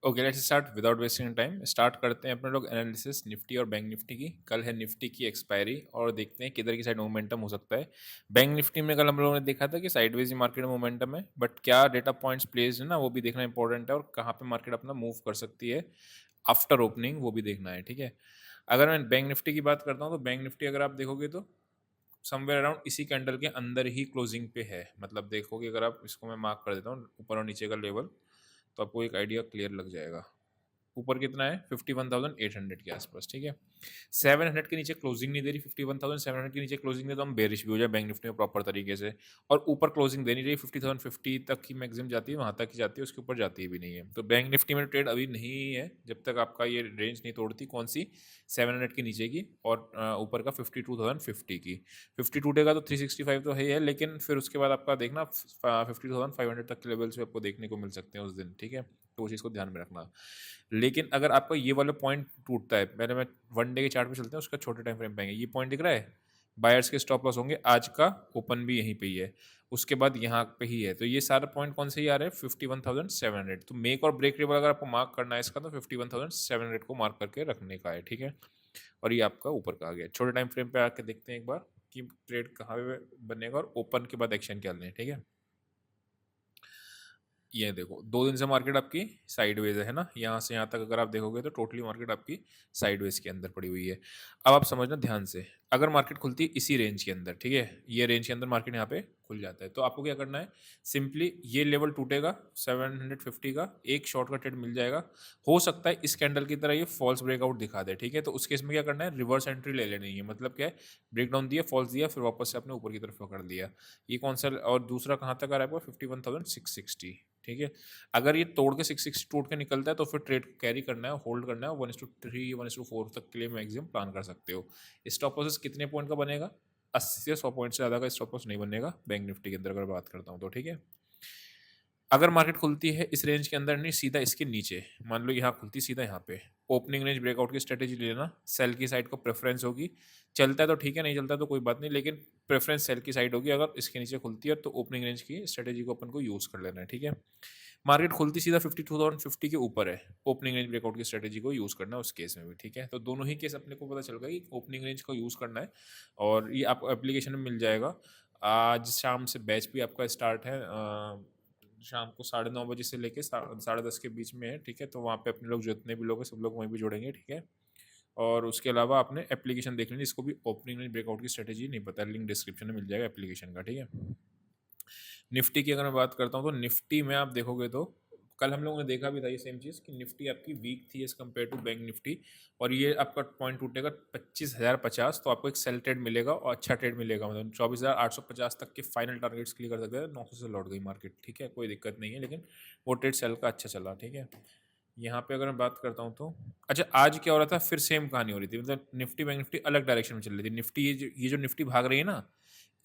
Okay, let's start without wasting time. Start करते हैं अपने लोग एनालिसिस निफ्टी और बैंक निफ्टी की। कल है निफ्टी की एक्सपायरी और देखते हैं किधर की साइड मोमेंटम हो सकता है। बैंक निफ्टी में कल हम लोगों ने देखा था कि साइडवेज ही मार्केट में मोमेंटम है, बट क्या डेटा पॉइंट्स प्लेस्ड है ना, वो भी देखना इंपॉर्टेंट है, और कहाँ पे मार्केट अपना मूव कर सकती है आफ्टर ओपनिंग, वो भी देखना है। ठीक है, अगर मैं बैंक निफ्टी की बात करता हूँ तो बैंक निफ्टी अगर आप देखोगे तो समवेयर अराउंड इसी कैंडल के अंदर ही क्लोजिंग पे है। मतलब देखोगे, अगर आप इसको मैं मार्क कर देता हूँ ऊपर और नीचे का लेवल, तो आपको एक आइडिया क्लियर लग जाएगा। ऊपर कितना है 51,800 के आसपास। ठीक है, 700 के नीचे क्लोजिंग नहीं दे रही, 51,700 के नीचे क्लोजिंग दे तो हम बेरिश भी हो जाए बैंक निफ्टी में प्रॉपर तरीके से। और ऊपर क्लोजिंग दे नहीं रही, 50,050 तक की मैक्सिमम जाती है, वहाँ तक ही जाती है, उसके ऊपर जाती भी नहीं है। तो बैंक निफ्टी में ट्रेड अभी नहीं है जब तक आपका ये रेंज नहीं तोड़ती। कौन सी? 700 के नीचे की, और ऊपर का 52,050 की। 50 टूटेगा तो 365 तो है ही है, लेकिन फिर उसके बाद आपका देखना 50,500 तक के लेवल्स पे आपको देखने को मिल सकते हैं उस दिन। ठीक है, तो उस चीज़ को ध्यान में रखना। लेकिन अगर आपका ये वाला पॉइंट टूटता है, पहले मैं वन डे के चार्ट पे चलते हैं, उसका छोटे टाइम फ्रेम पे आएंगे। ये पॉइंट दिख रहा है, बायर्स के स्टॉप लॉस होंगे, आज का ओपन भी यहीं पे ही है, उसके बाद यहाँ पे ही है। तो ये सारा पॉइंट कौन से ही आ रहे हैं? 51,700। तो मेक और ब्रेक लेवल अगर आपको मार्क करना है इसका, तो 51,700 को मार्क करके रखने का है। ठीक है, और ये आपका ऊपर का आ गया। छोटे टाइम फ्रेम पे आके देखते हैं एक बार कि ट्रेड कहाँ पे बनेगा और ओपन के बाद एक्शन क्या लें। ठीक है, ये देखो 2 दिन से मार्केट आपकी साइडवेज है ना, यहाँ से यहाँ तक अगर आप देखोगे तो टोटली मार्केट आपकी साइडवेज के अंदर पड़ी हुई है। अब आप समझना ध्यान से, अगर मार्केट खुलती है इसी रेंज के अंदर, ठीक है, ये रेंज के अंदर मार्केट यहाँ पे खुल जाता है, तो आपको क्या करना है? सिंपली ये लेवल टूटेगा 750 का, एक शॉर्ट का ट्रेड मिल जाएगा। हो सकता है इस कैंडल की तरह ये फॉल्स ब्रेकआउट दिखा दे। ठीक है, तो उस केस में क्या करना है? रिवर्स एंट्री ले लेनी है। मतलब क्या है? ब्रेकडाउन दिया, फॉल्स दिया, फिर वापस से अपने ऊपर की तरफ पकड़ लिया। ये कौन सा? और दूसरा कहाँ तक आ रहा है आपका? 51,660। ठीक है, अगर ये तोड़ के 660 टूट के निकलता है तो फिर ट्रेड कैरी करना है, होल्ड करना है, 1:3 1:4 तक के लिए मैक्सिमम प्लान कर सकते हो। स्टॉप लॉसेस कितने पॉइंट का बनेगा? 80 से 100 पॉइंट से ज़्यादा का स्टॉप लॉस नहीं बनेगा बैंक निफ्टी के अंदर अगर बात करता हूँ तो। ठीक है, अगर मार्केट खुलती है इस रेंज के अंदर नहीं, सीधा इसके नीचे, मान लो यहाँ खुलती सीधा यहाँ पे, ओपनिंग रेंज ब्रेकआउट की स्ट्रेटेजी लेना। सेल की साइड को प्रेफरेंस होगी, चलता है तो ठीक है, नहीं चलता तो कोई बात नहीं, लेकिन प्रेफरेंस सेल की साइड होगी। अगर इसके नीचे खुलती है तो ओपनिंग रेंज की स्ट्रेटेजी को अपन को यूज़ कर लेना है। ठीक है, मार्केट खुलती सीधा 52,050 के ऊपर है, ओपनिंग रेंज ब्रेकआउट की स्ट्रेटेजी को यूज़ करना है उस केस में भी। ठीक है, तो दोनों ही केस अपने को पता चल गया कि ओपनिंग रेंज को यूज़ करना है, और ये आपको एप्लीकेशन में मिल जाएगा। आज शाम से बैच भी आपका स्टार्ट है, शाम को 9:30 से लेके 10:30 के बीच में है। ठीक है, तो वहाँ पे अपने लोग जितने भी लोग हैं सब लोग वहीं पे जुड़ेंगे। ठीक है, और उसके अलावा आपने एप्लीकेशन देख लेनी, इसको भी ओपनिंग रेंज ब्रेकआउट की स्ट्रेटेजी नहीं पता, लिंक डिस्क्रिप्शन में मिल जाएगा एप्लीकेशन का। ठीक है, निफ्टी की अगर मैं बात करता हूँ तो निफ्टी में आप देखोगे तो कल हम लोगों ने देखा भी था ये सेम चीज़ कि निफ्टी आपकी वीक थी as compare to Bank Nifty, और ये आपका पॉइंट टूटेगा 25,050, तो आपको एक सेल ट्रेड मिलेगा और अच्छा ट्रेड मिलेगा। मतलब 24,850 तक के फाइनल टारगेट्स क्लियर कर सकते हैं। 900 से लौट गई मार्केट। ठीक है, कोई दिक्कत नहीं है, लेकिन वो ट्रेड सेल का अच्छा चला। ठीक है, यहाँ पे अगर मैं बात करता हूँ तो अच्छा, आज क्या हो रहा था? फिर सेम कहानी हो रही थी। मतलब निफ्टी बैंक निफ्टी अलग डायरेक्शन में चल रही थी। निफ्टी ये जो निफ्टी भाग रही है ना,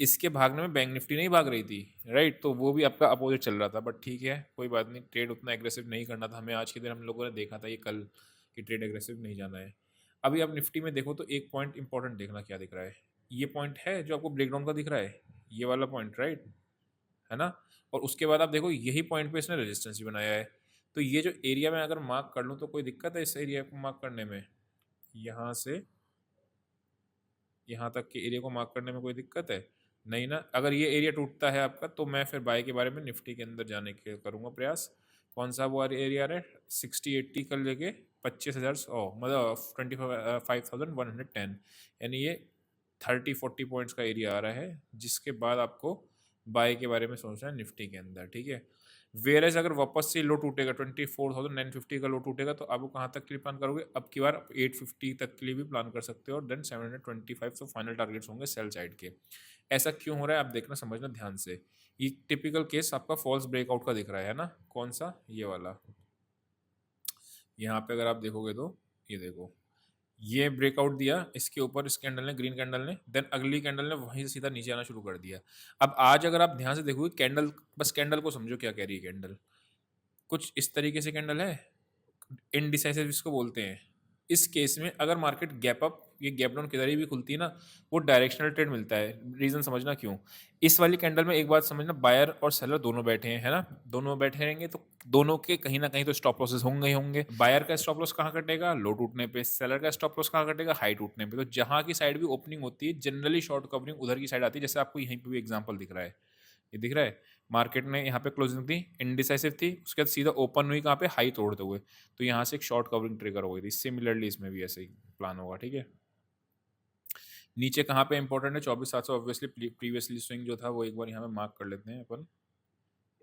इसके भागने में बैंक निफ्टी नहीं भाग रही थी, राइट? तो वो भी आपका अपोजिट चल रहा था, बट ठीक है, कोई बात नहीं। ट्रेड उतना एग्रेसिव नहीं करना था हमें आज के दिन। हम लोगों ने देखा था ये कल कि ट्रेड एग्रेसिव नहीं जाना है। अभी आप निफ्टी में देखो तो एक पॉइंट इंपॉर्टेंट देखना क्या दिख रहा है। ये पॉइंट है जो आपको ब्रेकडाउन का दिख रहा है, ये वाला पॉइंट, राइट? है ना? और उसके बाद आप देखो यही पॉइंट पे इसने रेजिस्टेंस भी बनाया है। तो ये जो एरिया में अगर मार्क कर लूँ तो कोई दिक्कत है इस एरिया को मार्क करने में? यहाँ से यहाँ तक के एरिया को मार्क करने में कोई दिक्कत है? नहीं ना। अगर ये एरिया टूटता है आपका तो मैं फिर बाय के बारे में निफ्टी के अंदर जाने के करूँगा प्रयास। कौन सा वो एरिया आ रहा है? 60-80 कर लेके 25,100, मतलब 25,110, यानी ये 30-40 पॉइंट्स का एरिया आ रहा है, जिसके बाद आपको बाय के बारे में सोचना है निफ्टी के अंदर। ठीक है, वेयर अगर वापस से लो टूटेगा 24,950 का लो टूटेगा, तो आप वो कहाँ तक के लिए प्लान करोगे? अब की बार 850 तक के लिए भी प्लान कर सकते हो, और देन 725 तो फाइनल टारगेट्स होंगे सेल साइड के। ऐसा क्यों हो रहा है आप देखना, समझना ध्यान से। ये टिपिकल केस आपका फॉल्स ब्रेकआउट का दिख रहा है ना? कौन सा? ये वाला। यहाँ पे अगर आप देखोगे तो ये देखो, ये ब्रेकआउट दिया इसके ऊपर इस कैंडल ने, ग्रीन कैंडल ने, देन अगली कैंडल ने वहीं से सीधा नीचे आना शुरू कर दिया। अब आज अगर आप ध्यान से देखोगे कैंडल, बस कैंडल को समझो क्या कह रही है कैंडल। कुछ इस तरीके से कैंडल है, इनडिसाइसिव इसको बोलते हैं। इस केस में अगर मार्केट गैप अप ये गैप डाउन किधर ही भी खुलती है ना, वो डायरेक्शनल ट्रेड मिलता है। रीज़न समझना क्यों? इस वाली कैंडल में एक बात समझना, बायर और सेलर दोनों बैठे हैं, है ना? दोनों बैठे रहेंगे तो दोनों के कहीं न कहीं तो स्टॉप लॉसेस होंगे ही होंगे। बायर का स्टॉप लॉस कहाँ कटेगा? लो टूटने पे। सेलर का स्टॉप लॉस कहाँ कटेगा? हाई टूटने पे। तो जहाँ की साइड भी ओपनिंग होती है, जनरली शॉर्ट कवरिंग उधर की साइड आती है। जैसे आपको यहीं पे भी एग्ज़ाम्पल दिख रहा है। ये दिख रहा है? मार्केट ने यहाँ पे क्लोजिंग थी, इंडिसाइसिव थी, उसके बाद सीधा ओपन हुई कहाँ पे? हाई तोड़ते हुए। तो यहाँ से एक शॉर्ट कवरिंग ट्रिगर हो गई थी। सिमिलरली इसमें भी ऐसे ही प्लान होगा, ठीक है? नीचे कहाँ पे इंपॉर्टेंट है? 24,700 ऑब्वियसली प्रीवियसली स्विंग जो था वो एक बार यहाँ पे मार्क कर लेते हैं अपन,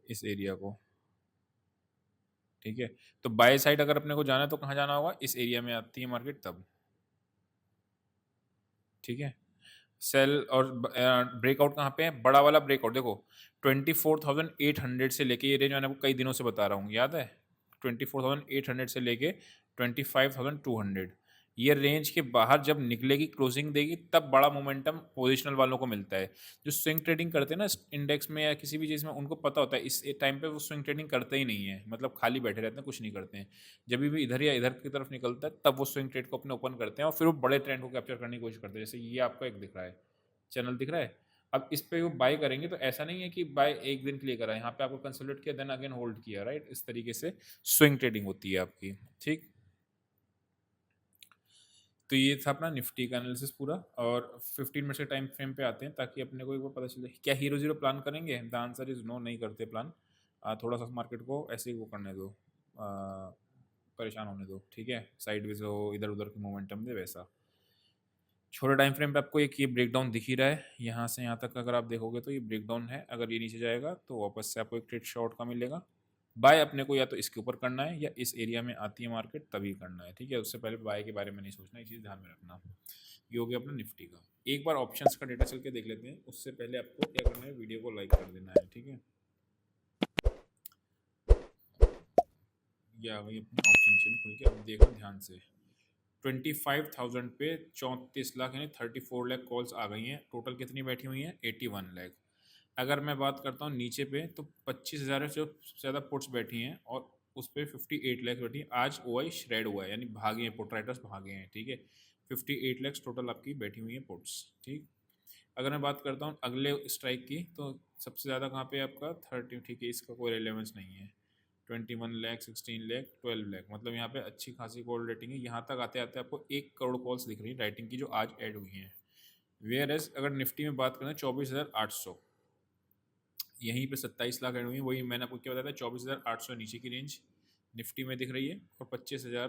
इस एरिया को, ठीक है? तो बाय साइड अगर अपने को जाना है तो कहाँ जाना होगा? इस एरिया में आती है मार्केट तब, ठीक है? सेल और ब्रेकआउट कहाँ पे है? बड़ा वाला ब्रेकआउट देखो, 24,800 से लेके, ये रेंज मैंने आपको कई दिनों से बता रहा हूँ, याद है? 24,800 से लेके 25,200, ये रेंज के बाहर जब निकलेगी, क्लोजिंग देगी, तब बड़ा मोमेंटम पोजिशनल वालों को मिलता है। जो स्विंग ट्रेडिंग करते हैं ना इंडेक्स में या किसी भी चीज़ में, उनको पता होता है इस टाइम पे वो स्विंग ट्रेडिंग करते ही नहीं है, मतलब खाली बैठे रहते हैं, कुछ नहीं करते हैं। जब भी इधर या इधर की तरफ निकलता है तब वो स्विंग ट्रेड को अपने ओपन करते हैं और फिर वो बड़े ट्रेंड को कैप्चर करने की कोशिश करते हैं। जैसे ये आपका एक दिख रहा है, चैनल दिख रहा है। अब इस पे वो बाय करेंगे तो ऐसा नहीं है कि बाय एक दिन के लिए करा है, यहाँ पे आपको कंसोलिडेट किया देन अगेन होल्ड किया, राइट? इस तरीके से स्विंग ट्रेडिंग होती है आपकी, ठीक। तो ये था अपना निफ्टी का एनालिसिस पूरा, और 15 मिनट के टाइम फ्रेम पे आते हैं ताकि अपने को एक बार पता चले क्या हीरो जीरो प्लान करेंगे। द आंसर इज नो, नहीं करते प्लान। थोड़ा सा मार्केट को ऐसे ही वो करने दो, परेशान होने दो, ठीक है? साइडवेज हो, इधर उधर की मोमेंटम दे, वैसा। छोटे टाइम फ्रेम पे आपको एक ये ब्रेकडाउन दिख ही रहा है, यहाँ से यहाँ तक अगर आप देखोगे तो ये ब्रेकडाउन है। अगर ये नीचे जाएगा तो वापस से आपको एक ट्रेड शॉर्ट का मिलेगा। बाय अपने को या तो इसके ऊपर करना है या इस एरिया में आती है मार्केट तभी करना है, ठीक है? उससे पहले बाय के बारे में नहीं सोचना, ये चीज़ ध्यान में रखना। ये हो गया अपना निफ्टी का। एक बार ऑप्शंस का डेटा चल के देख लेते हैं, उससे पहले आपको क्या करना है, वीडियो को लाइक कर देना है, ठीक है? ये आ गई अपनी ऑप्शन चेन खुल के, अब देखो ध्यान से। 25,000 पे 34 लाख यानी 34 लाख कॉल्स आ गई हैं। टोटल कितनी बैठी हुई हैं? 81 लाख। अगर मैं बात करता हूँ नीचे पे तो 25,000 से सबसे ज़्यादा पुट्स बैठी हैं और उस पर 58 लाख बैठी हैं। आज ओआई श्रेड हुआ है, यानी भागे हैं, पुट राइटर्स भागे हैं, ठीक है? 58 लाख टोटल आपकी बैठी हुई हैं पुट्स, ठीक। अगर मैं बात करता हूँ अगले स्ट्राइक की तो सबसे ज़्यादा कहाँ पे है आपका? 30, ठीक है, इसका कोई रिलेवेंस नहीं है। 21 लाख, 16 लाख, 12 लाख, मतलब यहाँ पे अच्छी खासी कॉल रेटिंग है। यहाँ तक आते आते आपको 1 करोड़ कॉल्स दिख रही है राइटिंग की, जो आज ऐड हुई हैं। वेयर एज अगर निफ्टी में बात करें 24,800, यहीं पे 27 लाख ऐड हुई है। वही मैंने आपको क्या बताया था, 24,800 नीचे की रेंज निफ्टी में दिख रही है और 25,000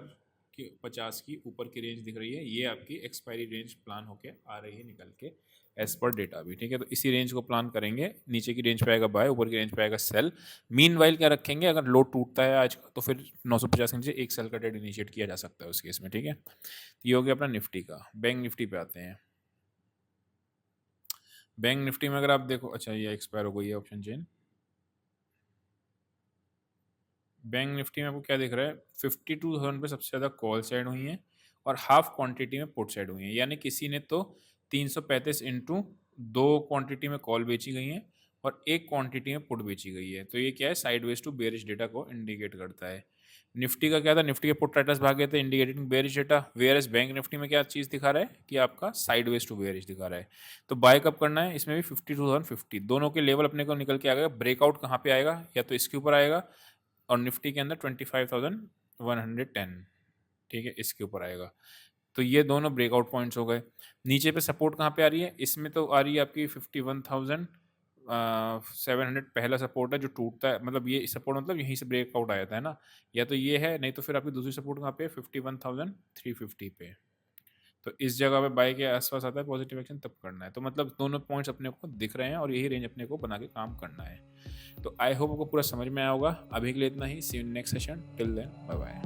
की 50 की ऊपर की रेंज दिख रही है। ये आपकी एक्सपायरी रेंज प्लान होके आ रही है निकल के, एज पर डेटा भी, ठीक है? तो इसी रेंज को प्लान करेंगे। नीचे की रेंज पे आएगा बाय, ऊपर की रेंज पे आएगा सेल। मीन वाइल क्या रखेंगे, अगर लो टूटता है आज का तो फिर 950 के नीचे एक सेल का ट्रेड इनिशिएट किया जा सकता है उस केस में, ठीक है? तो ये हो गया अपना निफ्टी का। बैंक निफ्टी पे आते हैं। बैंक निफ्टी में अगर आप देखो, अच्छा ये एक्सपायर हो गई है ऑप्शन चेन। बैंक निफ्टी में आपको क्या दिख रहा है? 52,000 पे सबसे ज़्यादा कॉल्स ऐड हुई हैं और हाफ क्वांटिटी में पुट्स ऐड हुई हैं। यानी किसी ने तो 335 इंटू 2 क्वांटिटी में कॉल बेची गई हैं और 1 क्वांटिटी में पुट बेची गई है। तो ये क्या है? साइडवेज टू बेरिश डेटा को इंडिकेट करता है। निफ्टी का क्या था? निफ्टी के पुट राइटर्स भागे थे indicating bearish data. Whereas Bank Nifty में क्या चीज़ दिखा रहा है कि आपका साइडवेज टू बेरिश दिखा रहा है। तो बाय कब करना है? इसमें भी 52,050, दोनों के लेवल अपने को निकल के आ गया। ब्रेकआउट कहाँ पे आएगा? या तो इसके ऊपर आएगा और निफ्टी के अंदर 25,110, ठीक है, इसके ऊपर आएगा। तो ये दोनों ब्रेकआउट पॉइंट्स हो गए। नीचे पे सपोर्ट कहाँ पे आ रही है? इसमें तो आ रही है आपकी 51,700 पहला सपोर्ट है जो टूटता है, मतलब ये सपोर्ट मतलब यहीं से ब्रेकआउट आया था, है ना? या तो ये है, नहीं तो फिर आपकी दूसरी सपोर्ट कहाँ पे है? 51,350 पे। तो इस जगह पे बाय के आसपास आता है पॉजिटिव एक्शन, तब करना है। तो मतलब दोनों पॉइंट्स अपने को दिख रहे हैं और यही रेंज अपने को बना के काम करना है। तो आई होप आपको पूरा समझ में आया होगा। अभी के लिए इतना ही। See you next session. Till then, bye bye.